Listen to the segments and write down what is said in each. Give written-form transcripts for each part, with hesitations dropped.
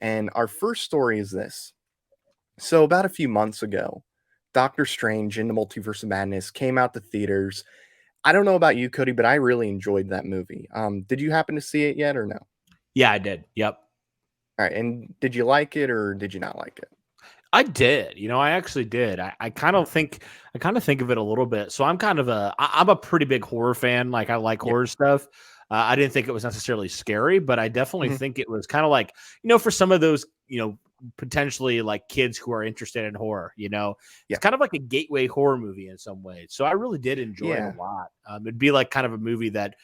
And our first story is this. So, about a few months ago, Doctor Strange in the Multiverse of Madness came out to theaters. I don't know about you, Cody, but I really enjoyed that movie. Did you happen to see it yet or no? Yeah, I did. Yep. All right, and did you like it or did you not like it? I did. I actually did. I kind of think of it a little bit. So I'm a pretty big horror fan. Like I like Yeah. horror stuff. I didn't think it was necessarily scary, but I definitely Mhm. think it was kind of like, for some of those, potentially like kids who are interested in horror, it's Yeah. kind of like a gateway horror movie in some ways. So I really did enjoy it a Yeah. lot. It'd be like kind of a movie that,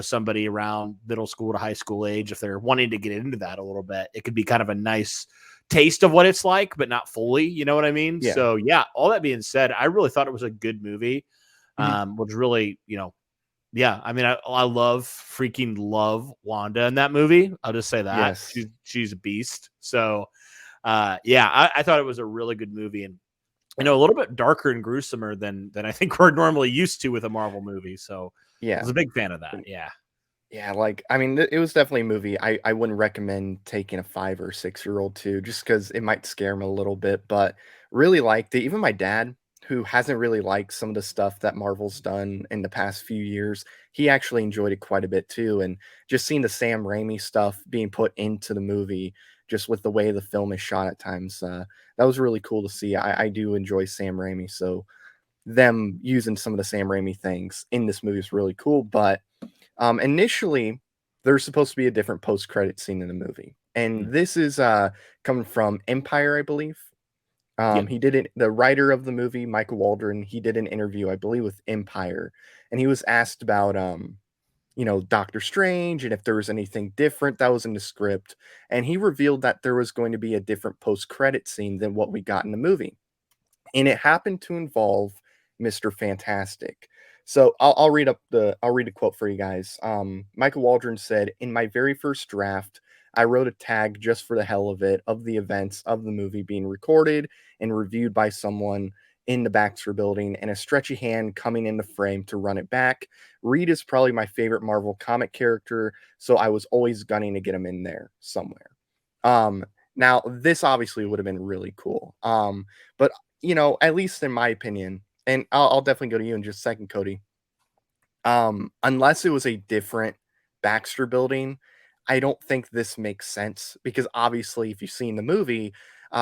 somebody around middle school to high school age, if they're wanting to get into that a little bit, it could be kind of a nice taste of what it's like, but not fully. You know what I mean? Yeah. So yeah. All that being said, I really thought it was a good movie. Mhm. Was really, yeah. I mean, I love Wanda in that movie. I'll just say that Yes. she's a beast. So, yeah, I thought it was a really good movie and a little bit darker and gruesomer than I think we're normally used to with a Marvel movie. So, I Yeah. was a big fan of that. Yeah. Yeah, like, I mean, it was definitely a movie I wouldn't recommend taking a 5 or 6-year-old to just because it might scare him a little bit, but really liked it. Even my dad, who hasn't really liked some of the stuff that Marvel's done in the past few years, he actually enjoyed it quite a bit too, and just seeing the Sam Raimi stuff being put into the movie, just with the way the film is shot at times, that was really cool to see. I do enjoy Sam Raimi, so them using some of the Sam Raimi things in this movie is really cool, but initially, there's supposed to be a different post-credit scene in the movie, Mm. and this is coming from Empire, I believe. Yeah. He did it. The writer of the movie, Michael Waldron, he did an interview, I believe, with Empire, and he was asked about Doctor Strange and if there was anything different that was in the script, and he revealed that there was going to be a different post-credit scene than what we got in the movie, and it happened to involve Mr. Fantastic. So I'll read a quote for you guys. Michael Waldron said, "In my very first draft, I wrote a tag just for the hell of it of the events of the movie being recorded and reviewed by someone in the Baxter building and a stretchy hand coming in the frame to run it back. Reed is probably my favorite Marvel comic character, so I was always gunning to get him in there somewhere." Um, Now this obviously would have been really cool. But at least in my opinion, and I'll definitely go to you in just a second, Cody. Unless it was a different Baxter building, I don't think this makes sense because obviously, if you've seen the movie,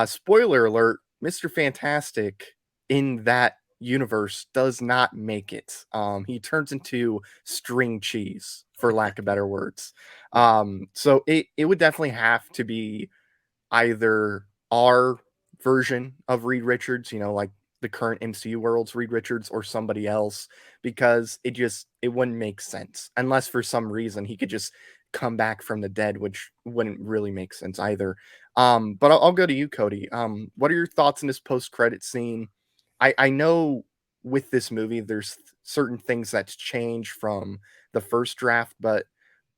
spoiler alert, Mr. Fantastic in that universe does not make it. He turns into string cheese, for lack of better words. So it would definitely have to be either our version of Reed Richards, like the current MCU world's Reed Richards, or somebody else, because it wouldn't make sense unless for some reason he could just come back from the dead, which wouldn't really make sense either. But I'll go to you, Cody. What are your thoughts in this post credit scene? I know with this movie there's certain things that's changed from the first draft, but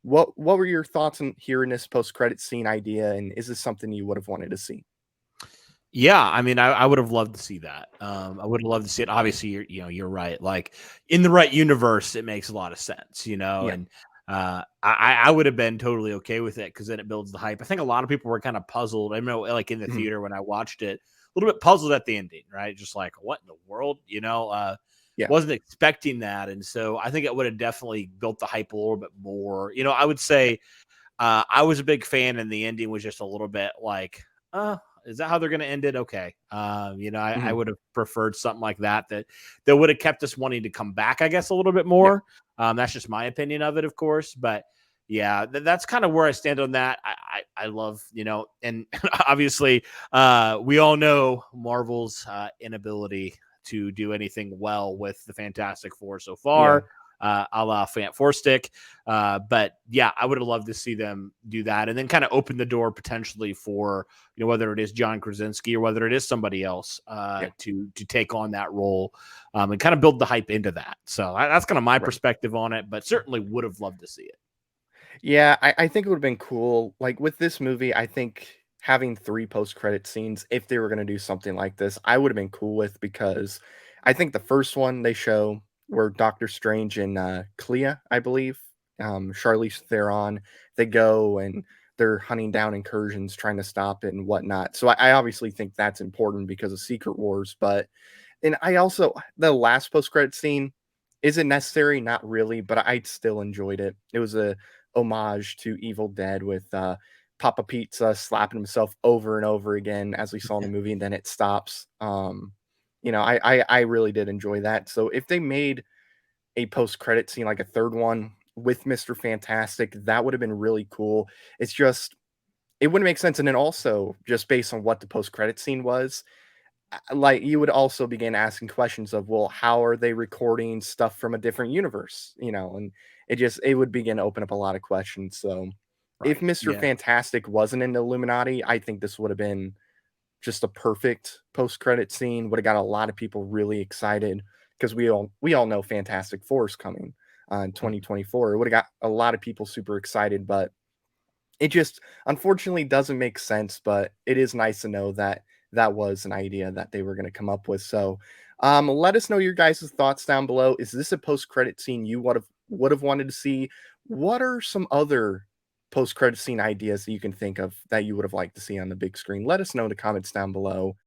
what were your thoughts on hearing this post-credit scene idea, and is this something you would have wanted to see? Yeah, I mean, I would have loved to see that. I would have loved to see it. Obviously, you're right. Like in the right universe, it makes a lot of sense, Yeah. and I would have been totally okay with it because then it builds the hype. I think a lot of people were kind of puzzled. I know, like in the Mhm. theater when I watched it, a little bit puzzled at the ending, right? Just like, what in the world, Yeah. wasn't expecting that, and so I think it would have definitely built the hype a little bit more. I would Yeah. say I was a big fan, and the ending was just a little bit like, is that how they're going to end it? Okay. I Mhm. would have preferred something like that would have kept us wanting to come back, I guess, a little bit Yeah. more. That's just my opinion of it, of course. But yeah, that's kind of where I stand on that. I love, and obviously, we all know Marvel's inability to do anything well with the Fantastic Four so Yeah. far, a la Fant Four Stick. But yeah, I would have loved to see them do that and then kind of open the door potentially for, whether it is John Krasinski or whether it is somebody else Yeah. to take on that role and kind of build the hype into that. So that's kind of my Right. perspective on it, but certainly would have loved to see it. Yeah, I think it would have been cool. Like with this movie, I think having 3 post-credit scenes, if they were gonna do something like this, I would have been cool with because I think the first one they show where Doctor Strange and Clea, I believe, Charlize Theron, they go and they're hunting down incursions, trying to stop it and whatnot. So I obviously think that's important because of Secret Wars. But and I also the last post credit scene isn't necessary, not really, but I still enjoyed it. It was a homage to Evil Dead with Papa Pizza slapping himself over and over again as we saw in the movie, and then it stops. I really did enjoy that. So if they made a post credit scene like a third one with Mr. Fantastic, that would have been really cool. It's just it wouldn't make sense, and then also just based on what the post credit scene was, like you would also begin asking questions of, well, how are they recording stuff from a different universe, and it would begin to open up a lot of questions. So if Right. Mr. Yeah. Fantastic wasn't in the Illuminati, I think this would have been just a perfect post credit scene. Would have got a lot of people really excited because we all know Fantastic Four is coming in Mhm. 2024. It would have got a lot of people super excited, but it just unfortunately doesn't make sense, but it is nice to know that that was an idea that they were going to come up with. So, let us know your guys' thoughts down below. Is this a post-credit scene you would have wanted to see? What are some other post-credit scene ideas that you can think of that you would have liked to see on the big screen? Let us know in the comments down below.